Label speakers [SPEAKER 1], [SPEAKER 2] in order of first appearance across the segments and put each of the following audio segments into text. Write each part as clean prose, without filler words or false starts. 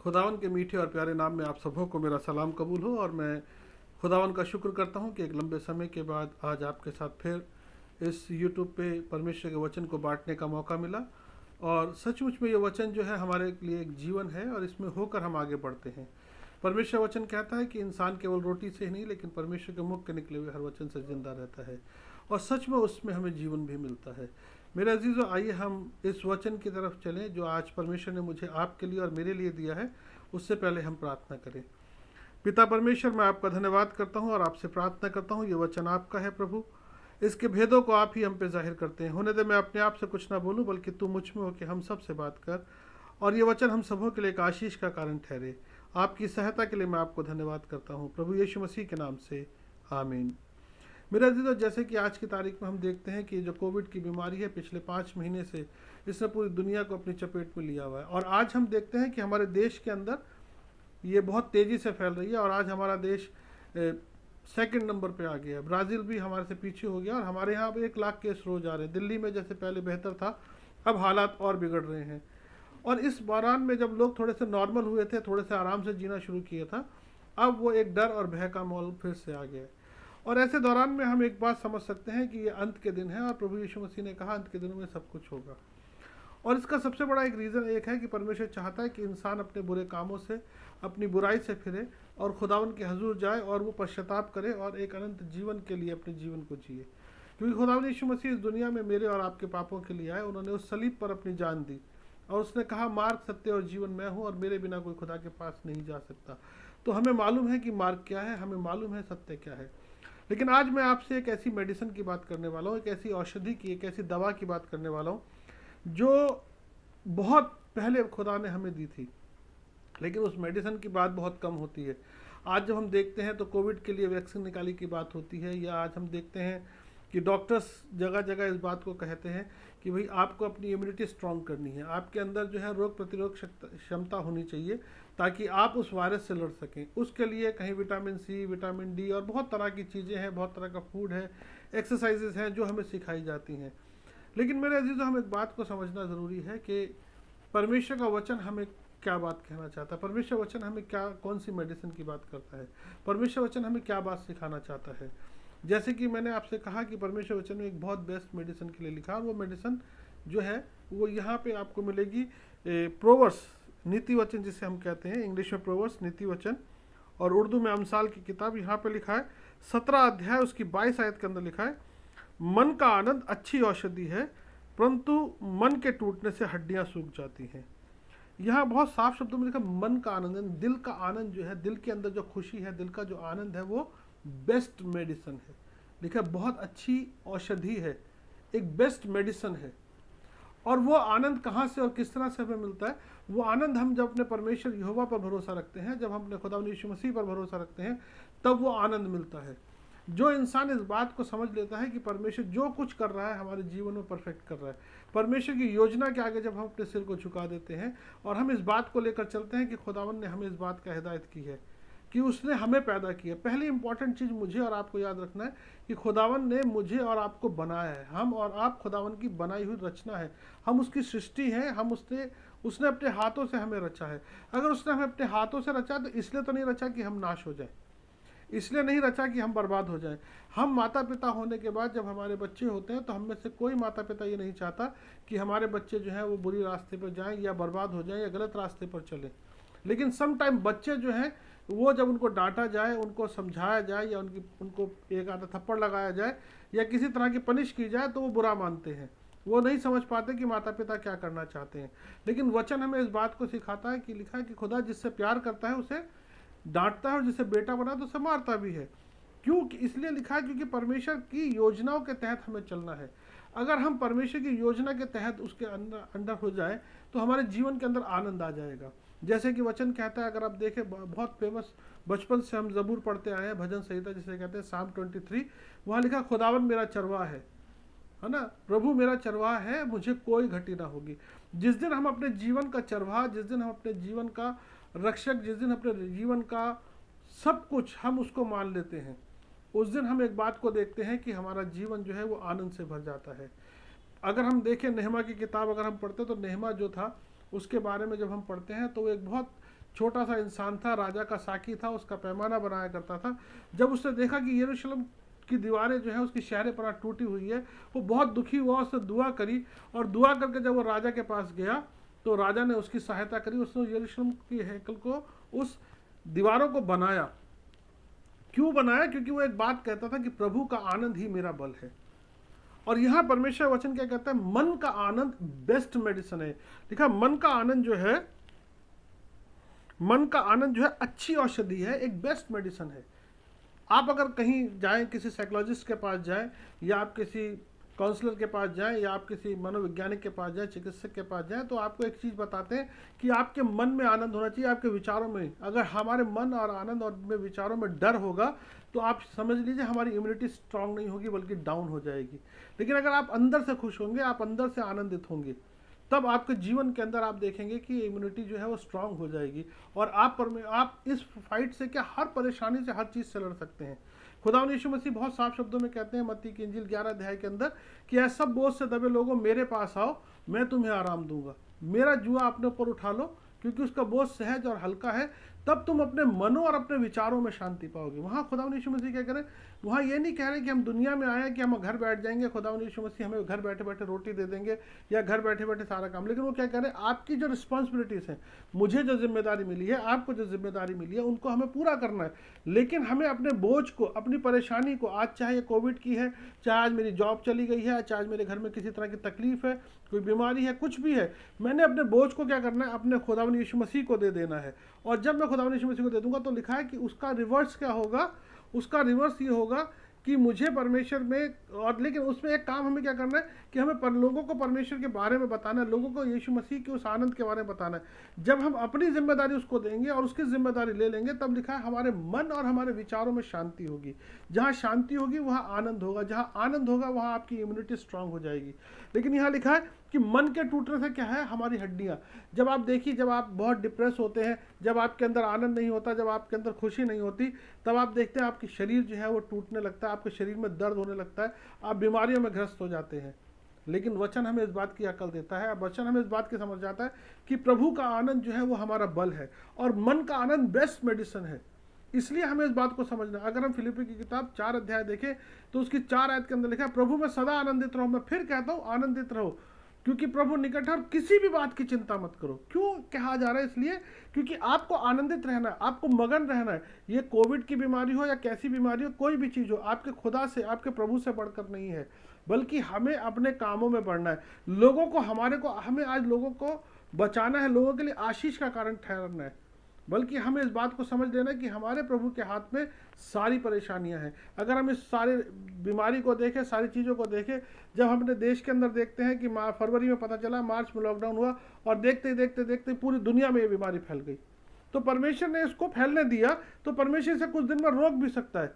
[SPEAKER 1] खुदावन के मीठे और प्यारे नाम में आप सबों को मेरा सलाम कबूल हो। और मैं खुदावन का शुक्र करता हूं कि एक लंबे समय के बाद आज आपके साथ फिर इस यूट्यूब पे परमेश्वर के वचन को बांटने का मौका मिला। और सचमुच में ये वचन जो है हमारे लिए एक जीवन है और इसमें होकर हम आगे बढ़ते हैं। परमेश्वर वचन कहता है कि इंसान केवल रोटी से ही नहीं लेकिन परमेश्वर के मुख के निकले हुए हर वचन से जिंदा रहता है, और सच में उसमें हमें जीवन भी मिलता है। मेरे अजीज़ों, आइए हम इस वचन की तरफ चलें जो आज परमेश्वर ने मुझे आपके लिए और मेरे लिए दिया है। उससे पहले हम प्रार्थना करें। पिता परमेश्वर, मैं आपका धन्यवाद करता हूँ और आपसे प्रार्थना करता हूँ, ये वचन आपका है प्रभु। इसके भेदों को आप ही हम पे जाहिर करते हैं। होने दे मैं अपने आप से कुछ ना बोलूँ, बल्कि तू मुझ में हो कि हम सब से बात कर, और ये वचन हम सबों के लिए एक आशीष का कारण ठहरे। आपकी सहायता के लिए मैं आपको धन्यवाद करता हूँ प्रभु यीशु मसीह के नाम से, आमीन। मेरे अजीजों, जैसे कि आज की तारीख में हम देखते हैं कि जो कोविड की बीमारी है पिछले 5 महीने से इसने पूरी दुनिया को अपनी चपेट में लिया हुआ है। और आज हम देखते हैं कि हमारे देश के अंदर ये बहुत तेज़ी से फैल रही है और आज हमारा देश सेकंड नंबर पे आ गया है। ब्राज़ील भी हमारे से पीछे हो गया और हमारे यहाँ अब 1 लाख केस रोज आ रहे हैं। दिल्ली में जैसे पहले बेहतर था, अब हालात और बिगड़ रहे हैं। और इस दौरान में जब लोग थोड़े से नॉर्मल हुए थे, थोड़े से आराम से जीना शुरू किया था, अब वो एक डर और भय का माहौल फिर से आ गया है। और ऐसे दौरान में हम एक बात समझ सकते हैं कि ये अंत के दिन है और प्रभु यीशु मसीह ने कहा अंत के दिनों में सब कुछ होगा। और इसका सबसे बड़ा एक रीज़न एक है कि परमेश्वर चाहता है कि इंसान अपने बुरे कामों से, अपनी बुराई से फिरे और खुदावन के हजूर जाए और वो पश्चाताप करे और एक अनंत जीवन के लिए अपने जीवन को जिए। क्योंकि खुदावन यीशु मसीह इस दुनिया में मेरे और आपके पापों के लिए आए। उन्होंने उस सलीब पर अपनी जान दी और उसने कहा, मार्ग, सत्य और जीवन मैं हूँ और मेरे बिना कोई खुदा के पास नहीं जा सकता। तो हमें मालूम है कि मार्ग क्या है, हमें मालूम है सत्य क्या है। लेकिन आज मैं आपसे एक ऐसी मेडिसिन की बात करने वाला हूँ, एक ऐसी औषधि की, एक ऐसी दवा की बात करने वाला हूँ जो बहुत पहले खुदा ने हमें दी थी, लेकिन उस मेडिसिन की बात बहुत कम होती है। आज जब हम देखते हैं तो कोविड के लिए वैक्सीन निकाली की बात होती है, या आज हम देखते हैं कि डॉक्टर्स जगह जगह इस बात को कहते हैं कि भाई आपको अपनी इम्यूनिटी स्ट्रांग करनी है, आपके अंदर जो है रोग प्रतिरोध क्षमता होनी चाहिए ताकि आप उस वायरस से लड़ सकें। उसके लिए कहीं विटामिन सी, विटामिन डी और बहुत तरह की चीज़ें हैं, बहुत तरह का फूड है, एक्सरसाइजेज हैं जो हमें सिखाई जाती हैं। लेकिन मेरे अजीज़ों, हम एक बात को समझना ज़रूरी है कि परमेश्वर का वचन हमें क्या बात कहना चाहता है। परमेश्वर वचन हमें क्या, कौन सी मेडिसिन की बात करता है। परमेश्वर वचन हमें क्या बात सिखाना चाहता है। जैसे कि मैंने आपसे कहा कि परमेश्वर वचन में एक बहुत बेस्ट मेडिसिन के लिए लिखा, और वो मेडिसिन जो है वो यहाँ पे आपको मिलेगी। प्रोवर्स, नीति वचन जिसे हम कहते हैं, इंग्लिश में प्रोवर्स, नीति वचन, और उर्दू में अमसाल की किताब। यहाँ पे लिखा है 17 अध्याय उसकी 22 आयत के अंदर लिखा है, मन का आनंद अच्छी औषधि है परंतु मन के टूटने से हड्डियां सूख जाती हैं। यहाँ बहुत साफ शब्दों में लिखा मन का आनंद, दिल का आनंद जो है, दिल के अंदर जो खुशी है, दिल का जो आनंद है, वो बेस्ट मेडिसिन है। लिखा बहुत अच्छी औषधि है, एक बेस्ट मेडिसिन है। और वो आनंद कहाँ से और किस तरह से हमें मिलता है? वो आनंद हम जब अपने परमेश्वर यहोवा पर भरोसा रखते हैं, जब हम अपने खुदा यीशु मसीह पर भरोसा रखते हैं, तब वो आनंद मिलता है। जो इंसान इस बात को समझ लेता है कि परमेश्वर जो कुछ कर रहा है हमारे जीवन में परफेक्ट कर रहा है, परमेश्वर की योजना के आगे जब हम अपने सिर को झुका देते हैं और हम इस बात को लेकर चलते हैं कि खुदावन ने हमें इस बात का हिदायत की है कि उसने हमें पैदा किया। पहली इंपॉर्टेंट चीज़ मुझे और आपको याद रखना है कि खुदावन ने मुझे और आपको बनाया है। हम और आप खुदावन की बनाई हुई रचना है, हम उसकी सृष्टि हैं। हम उसने अपने हाथों से हमें रचा है। अगर उसने हमें अपने हाथों से रचा तो इसलिए तो नहीं रचा कि हम नाश हो जाए, इसलिए नहीं रचा कि हम बर्बाद हो जाएं। हम माता पिता होने के बाद जब हमारे बच्चे होते हैं तो हम में से कोई माता पिता ये नहीं चाहता कि हमारे बच्चे जो हैं वो बुरी रास्ते पर जाएं या बर्बाद हो जाएं या गलत रास्ते पर चलें। लेकिन सम टाइम बच्चे जो हैं वो जब उनको डांटा जाए, उनको समझाया जाए, या उनको एक आधा थप्पड़ लगाया जाए या किसी तरह की पनिश की जाए तो वो बुरा मानते हैं। वो नहीं समझ पाते कि माता पिता क्या करना चाहते हैं। लेकिन वचन हमें इस बात को सिखाता है कि लिखा है कि खुदा जिससे प्यार करता है उसे डांटता है और जिसे बेटा बना तो उसे मारता भी है। क्यों? इसलिए लिखा है क्योंकि परमेश्वर की योजनाओं के तहत हमें चलना है। अगर हम परमेश्वर की योजना के तहत उसके अंदर हो जाए तो हमारे जीवन के अंदर आनंद आ जाएगा। जैसे कि वचन कहता है, अगर आप देखें, बहुत फेमस, बचपन से हम जबूर पढ़ते आए हैं, भजन संहिता जिसे कहते हैं, साम 23, वहाँ लिखा खुदावन मेरा चरवाहा है ना, प्रभु मेरा चरवाहा है, मुझे कोई घटी ना होगी। जिस दिन हम अपने जीवन का चरवाहा, जिस दिन हम अपने जीवन का रक्षक, जिस दिन अपने जीवन का सब कुछ हम उसको मान लेते हैं, उस दिन हम एक बात को देखते हैं कि हमारा जीवन जो है वो आनंद से भर जाता है। अगर हम देखें नेहमा की किताब, अगर हम पढ़ते तो नेहमा जो था उसके बारे में जब हम पढ़ते हैं तो वो एक बहुत छोटा सा इंसान था, राजा का साकी था, उसका पैमाना बनाया करता था। जब उसने देखा कि यरूशलेम की दीवारें जो है उसकी शहर पर टूटी हुई है, वो बहुत दुखी हुआ, उससे दुआ करी, और दुआ करके जब वो राजा के पास गया तो राजा ने उसकी सहायता करी, उसने यरूशलेम की हैकल को, उस दीवारों को बनाया। क्यों बनाया? क्योंकि वो एक बात कहता था कि प्रभु का आनंद ही मेरा बल है। और यहां परमेश्वर वचन क्या कहता है? मन का आनंद बेस्ट मेडिसिन है। देखा, मन का आनंद जो है, मन का आनंद जो है अच्छी औषधि है, एक बेस्ट मेडिसिन है। आप अगर कहीं जाएं, किसी साइकोलॉजिस्ट के पास जाएं, या आप किसी काउंसलर के पास जाएं, या आप किसी मनोवैज्ञानिक के पास जाएं, चिकित्सक के पास जाएं, तो आपको एक चीज़ बताते हैं कि आपके मन में आनंद होना चाहिए, आपके विचारों में। अगर हमारे मन और आनंद और में विचारों में डर होगा तो आप समझ लीजिए हमारी इम्यूनिटी स्ट्रांग नहीं होगी, बल्कि डाउन हो जाएगी। लेकिन अगर आप अंदर से खुश होंगे, आप अंदर से आनंदित होंगे, तब आपके जीवन के अंदर आप देखेंगे कि इम्यूनिटी जो है वो स्ट्रांग हो जाएगी, और आप इस फाइट से क्या, हर परेशानी से, हर चीज़ से लड़ सकते हैं। खुदावंद यीशु मसीह बहुत साफ शब्दों में कहते हैं मत्ती की इंजील 11 अध्याय के अंदर कि ऐसा बोझ से दबे लोगों मेरे पास आओ, मैं तुम्हें आराम दूंगा। मेरा जुआ अपने ऊपर उठा लो, क्योंकि उसका बोझ सहज और हल्का है। तब तुम अपने मनों और अपने विचारों में शांति पाओगे। वहाँ खुदावंद यीशु मसीह क्या करें? वहाँ ये नहीं कह रहे कि हम दुनिया में आए कि हम घर बैठ जाएंगे, खुदावंद यीशु मसीह हमें घर बैठे बैठे रोटी दे देंगे, या घर बैठे बैठे सारा काम। लेकिन वो क्या कह रहे हैं? आपकी जो रिस्पॉन्सिबिलिटीज़ हैं, मुझे जो जिम्मेदारी मिली है, आपको जो जिम्मेदारी मिली है, उनको हमें पूरा करना है। लेकिन हमें अपने बोझ को, अपनी परेशानी को, आज चाहे ये कोविड की है, चाहे आज मेरी जॉब चली गई है, चाहे आज मेरे घर में किसी तरह की तकलीफ है, कोई बीमारी है, कुछ भी है, मैंने अपने बोझ को क्या करना है? अपने खुदावंद यीशु मसीह को दे देना है। और जब मैं खुदावंद यीशु मसीह को दे दूंगा तो लिखा है कि उसका रिवर्स क्या होगा? उसका रिवर्स ये होगा कि मुझे परमेश्वर में, और लेकिन उसमें एक काम हमें क्या करना है कि हमें लोगों को परमेश्वर के बारे में बताना है, लोगों को यीशु मसीह के उस आनंद के बारे में बताना है। जब हम अपनी जिम्मेदारी उसको देंगे और उसकी जिम्मेदारी ले लेंगे, तब लिखा है हमारे मन और हमारे विचारों में शांति होगी। जहाँ शांति होगी वहाँ आनंद होगा, जहाँ आनंद होगा वहाँ आपकी इम्यूनिटी स्ट्रांग हो जाएगी। लेकिन यहाँ लिखा है कि मन के टूटने से क्या है? हमारी हड्डियाँ। जब आप देखिए, जब आप बहुत डिप्रेस होते हैं, जब आपके अंदर आनंद नहीं होता, जब आपके अंदर खुशी नहीं होती, तब आप देखते हैं आपकी शरीर जो है वो टूटने लगता है, आपके शरीर में दर्द होने लगता है, आप बीमारियों में ग्रस्त हो जाते हैं। लेकिन वचन हमें इस बात की अकल देता है, वचन हमें इस बात की समझ जाता है कि प्रभु का आनंद जो है वो हमारा बल है, और मन का आनंद बेस्ट मेडिसिन है। इसलिए हमें इस बात को समझना। अगर हम फिलिप्पी की किताब 4 अध्याय देखें तो उसकी 4 आयत के अंदर लिखा है, प्रभु में सदा आनंदित रहो। मैं फिर कहता हूँ, आनंदित रहो, क्योंकि प्रभु निकट है, और किसी भी बात की चिंता मत करो। क्यों कहा जा रहा है? इसलिए क्योंकि आपको आनंदित रहना है, आपको मगन रहना है। ये कोविड की बीमारी हो या कैसी बीमारी हो, कोई भी चीज़ हो, आपके खुदा से, आपके प्रभु से बढ़कर नहीं है, बल्कि हमें अपने कामों में बढ़ना है। लोगों को, हमें आज लोगों को बचाना है, लोगों के लिए आशीष का कारण ठहरना है। बल्कि हमें इस बात को समझ लेना है कि हमारे प्रभु के हाथ में सारी परेशानियां हैं। अगर हम इस सारे बीमारी को देखें, सारी चीज़ों को देखें, जब हम अपने देश के अंदर देखते हैं कि फरवरी में पता चला, मार्च में लॉकडाउन हुआ, और देखते देखते देखते पूरी दुनिया में ये बीमारी फैल गई, तो परमेश्वर ने इसको फैलने दिया, तो परमेश्वर इसे कुछ दिन में रोक भी सकता है।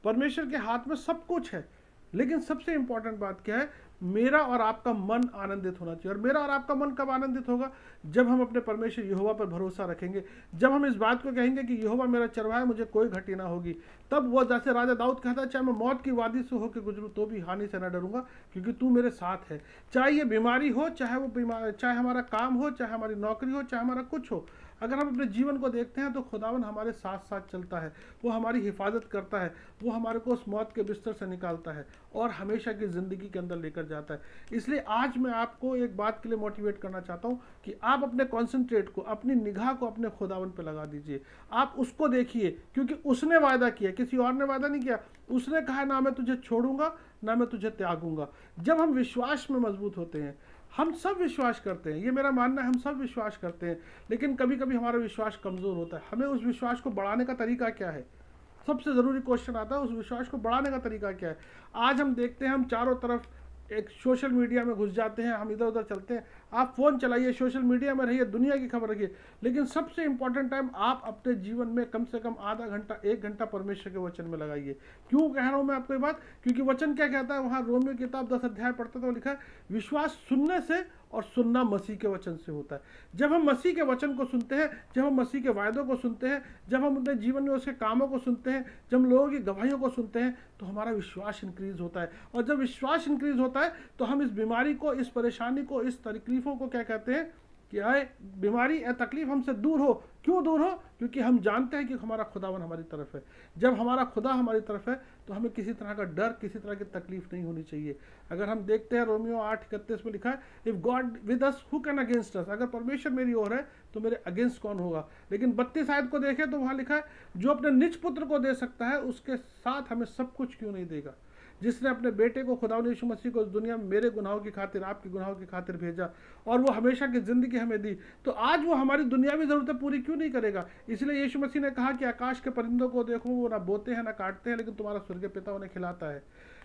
[SPEAKER 1] परमेश्वर के हाथ में सब कुछ है। लेकिन सबसे इंपॉर्टेंट बात क्या है? मेरा और आपका मन आनंदित होना चाहिए। और मेरा और आपका मन कब आनंदित होगा? जब हम अपने परमेश्वर यहोवा पर भरोसा रखेंगे, जब हम इस बात को कहेंगे कि यहोवा मेरा चरवाहा है, मुझे कोई घटी ना होगी। तब वो, जैसे राजा दाऊद कहता है, चाहे मैं मौत की वादी से होकर गुजरूं तो भी हानि से न डरूंगा, क्योंकि तू मेरे साथ है। चाहे ये बीमारी हो, चाहे हमारा काम हो, चाहे हमारी नौकरी हो, चाहे हमारा कुछ हो, अगर हम अपने जीवन को देखते हैं तो खुदावन हमारे साथ साथ चलता है, वो हमारी हिफाजत करता है, वो हमारे को उस मौत के बिस्तर से निकालता है और हमेशा की ज़िंदगी के अंदर लेकर जाता है। इसलिए आज मैं आपको एक बात के लिए मोटिवेट करना चाहता हूँ कि आप अपने कॉन्सेंट्रेट को, अपनी निगाह को अपने खुदावन पे लगा दीजिए। आप उसको देखिए, क्योंकि उसने वायदा किया, किसी और ने वायदा नहीं किया। उसने कहा, ना मैं तुझे छोड़ूंगा, ना मैं तुझे त्यागूंगा। जब हम विश्वास में मजबूत होते हैं, हम सब विश्वास करते हैं, ये मेरा मानना है, हम सब विश्वास करते हैं, लेकिन कभी कभी हमारा विश्वास कमज़ोर होता है। हमें उस विश्वास को बढ़ाने का तरीका क्या है? सबसे ज़रूरी क्वेश्चन आता है, उस विश्वास को बढ़ाने का तरीका क्या है? आज हम देखते हैं, हम चारों तरफ एक सोशल मीडिया में घुस जाते हैं, हम इधर उधर चलते हैं। आप फ़ोन चलाइए, सोशल मीडिया में रहिए, दुनिया की खबर रखिए, लेकिन सबसे इंपॉर्टेंट टाइम आप अपने जीवन में कम से कम आधा घंटा, 1 घंटा परमेश्वर के वचन में लगाइए। क्यों कह रहा हूँ मैं आपको ये बात? क्योंकि वचन क्या कहता है? वहाँ रोमियो किताब 10 अध्याय पढ़ते तो लिखा है, विश्वास सुनने से और सुनना मसीह के वचन से होता है। जब हम मसीह के वचन को सुनते हैं, जब हम मसीह के वायदों को सुनते हैं, जब हम अपने जीवन में उसके कामों को सुनते हैं, जब हम लोगों की गवाहियों को सुनते हैं, तो हमारा विश्वास इंक्रीज होता है। और जब विश्वास इंक्रीज होता है तो हम इस बीमारी को, इस परेशानी को, इस तकलीफों को क्या कहते हैं कि आए बीमारी या तकलीफ हमसे दूर हो, क्यों दूर हो? क्योंकि हम जानते हैं कि हमारा खुदावन हमारी तरफ है। जब हमारा खुदा हमारी तरफ है तो हमें किसी तरह का डर, किसी तरह की तकलीफ नहीं होनी चाहिए। अगर हम देखते हैं रोमियो 8:31 में लिखा है, if God with us who can against us, अगर परमेश्वर मेरी ओर है तो मेरे अगेंस्ट कौन होगा। लेकिन 32 आयत को देखें तो वहां लिखा है, जो अपने निज पुत्र को दे सकता है उसके साथ हमें सब कुछ क्यों नहीं देगा। जिसने अपने बेटे को, खुदावंद यीशु मसीह को, इस दुनिया में मेरे गुनाहों की खातिर, आपके गुनाहों की खातिर भेजा और वो हमेशा की जिंदगी हमें दी, तो आज वो हमारी दुनियावी जरूरतें पूरी क्यों नहीं करेगा। इसलिए यीशु मसीह ने कहा कि आकाश के परिंदों को देखो, वो ना बोते हैं ना काटते हैं, लेकिन तुम्हारा स्वर्गीय पिता उन्हें खिलाता है।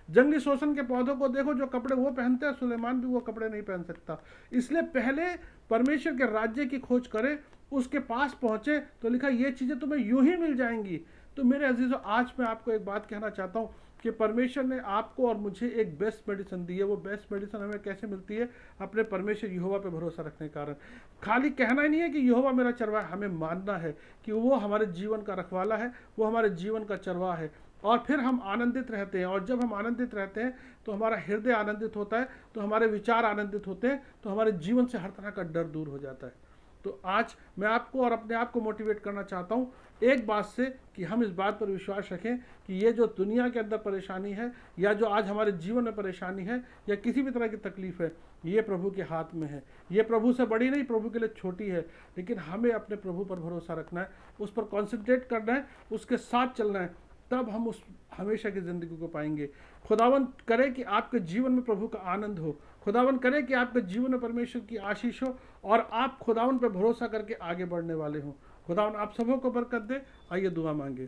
[SPEAKER 1] जंगली शोषण के पौधों को देखो, जो कपड़े वो पहनते हैं, सुलेमान भी वो कपड़े नहीं पहन सकता। इसलिए पहले परमेश्वर के राज्य की खोज करें, उसके पास पहुंचे तो लिखा ये चीजें तुम्हें यूं ही मिल जाएंगी। तो मेरे अजीजों, आज मैं आपको एक बात कहना चाहता हूं कि परमेश्वर ने आपको और मुझे एक बेस्ट मेडिसिन दी है। वो बेस्ट मेडिसिन हमें कैसे मिलती है? अपने परमेश्वर यहोवा पे भरोसा रखने के कारण। खाली कहना ही नहीं है कि यहोवा मेरा चरवाहा है, हमें मानना है कि वो हमारे जीवन का रखवाला है, वो हमारे जीवन का चरवाहा है, और फिर हम आनंदित रहते हैं। और जब हम आनंदित रहते हैं तो हमारा हृदय आनंदित होता है, तो हमारे विचार आनंदित होते हैं, तो हमारे जीवन से हर तरह का डर दूर हो जाता है। तो आज मैं आपको और अपने आप को मोटिवेट करना चाहता हूँ एक बात से, कि हम इस बात पर विश्वास रखें कि ये जो दुनिया के अंदर परेशानी है, या जो आज हमारे जीवन में परेशानी है, या किसी भी तरह की तकलीफ है, ये प्रभु के हाथ में है। ये प्रभु से बड़ी नहीं, प्रभु के लिए छोटी है, लेकिन हमें अपने प्रभु पर भरोसा रखना है, उस पर कॉन्सेंट्रेट करना है, उसके साथ चलना है, तब हम उस हमेशा की ज़िंदगी को पाएंगे। खुदावन करे कि आपके जीवन में प्रभु का आनंद हो, खुदावन करे कि आपके जीवन में परमेश्वर की आशीष हो, और आप खुदावन पर भरोसा करके आगे बढ़ने वाले हों। खुदावन आप सबों को बरकत दे। आइए दुआ मांगे।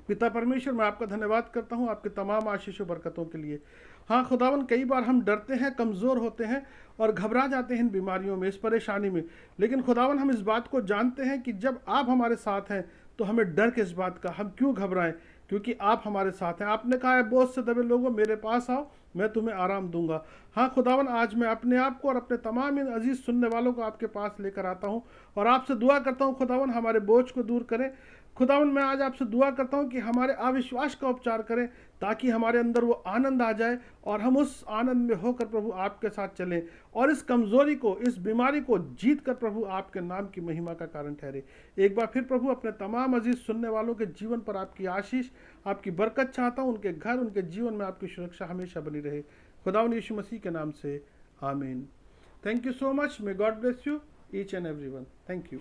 [SPEAKER 1] पिता परमेश्वर, मैं आपका धन्यवाद करता हूँ आपके तमाम आशीषों बरकतों के लिए। हाँ खुदावन, कई बार हम डरते हैं, कमज़ोर होते हैं और घबरा जाते हैं इन बीमारियों में, इस परेशानी में, लेकिन खुदावन हम इस बात को जानते हैं कि जब आप हमारे साथ हैं तो हमें डर किस बात का, हम क्यों घबराएं, क्योंकि आप हमारे साथ हैं। आपने कहा है, बोझ से दबे लोगों मेरे पास आओ, मैं तुम्हें आराम दूंगा। हाँ खुदावन, आज मैं अपने आप को और अपने तमाम इन अजीज सुनने वालों को आपके पास लेकर आता हूँ और आपसे दुआ करता हूँ खुदावन हमारे बोझ को दूर करें। खुदावन, मैं आज आपसे दुआ करता हूँ कि हमारे अविश्वास का उपचार करें, ताकि हमारे अंदर वो आनंद आ जाए और हम उस आनंद में होकर प्रभु आपके साथ चलें, और इस कमज़ोरी को, इस बीमारी को जीत कर प्रभु आपके नाम की महिमा का कारण ठहरे। एक बार फिर प्रभु, अपने तमाम अजीज सुनने वालों के जीवन पर आपकी आशीष, आपकी बरकत चाहता हूँ, उनके घर, उनके जीवन में आपकी सुरक्षा हमेशा बनी रहे। खुदावन यीशु मसीह के नाम से आमीन। Thank you so much. May God bless you each and everyone. Thank you.